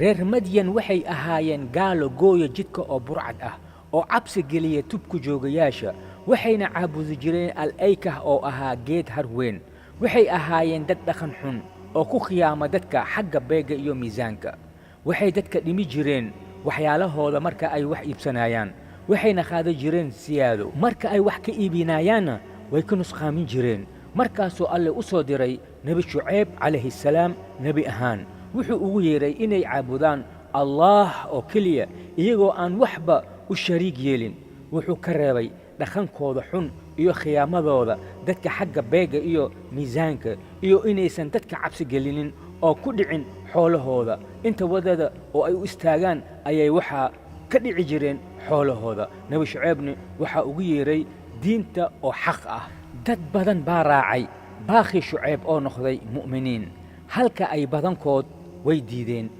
reer madyan waxay ahaayeen gaalo gooya jidka oo burcad ah oo cabsi geliya tubku joogayaasha waxayna caabudi jireen al-aykah oo ahaa geed har weyn waxay ahaayeen dad dhaqan xun oo ku khiyaama dadka xagga beega iyo miisaanka waxay dadka dhimi jireen waxyaalahooda marka ay wax iibsanayaan waxayna qaadan jireen siyaado marka ay wax ka iibinayaanna way ka nusqaamin jireen markaasuu alle u soo diray nebi shucayb calayhi salaam nebi ahaan wuxuu ugu yeeray inay caabudaan allaah oo keliya iyagoo aan waxba u shariig yeelin wuxuu ka reebay dhaqankooda xun iyo khiyaamadooda dadka xagga beega iyo miisaanka iyo inaysan dadka cabsi gelinin oo ku dhicin xoolahooda inta wadada oo ay u istaagaan ayay waxaa ka dhici jireen xoolahooda nebi shucaybni waxaa ugu yeeray diinta oo xaq ah dad badan baa raacay baaqii shucayb oo noqday mu'miniin halka ay badankood way diideen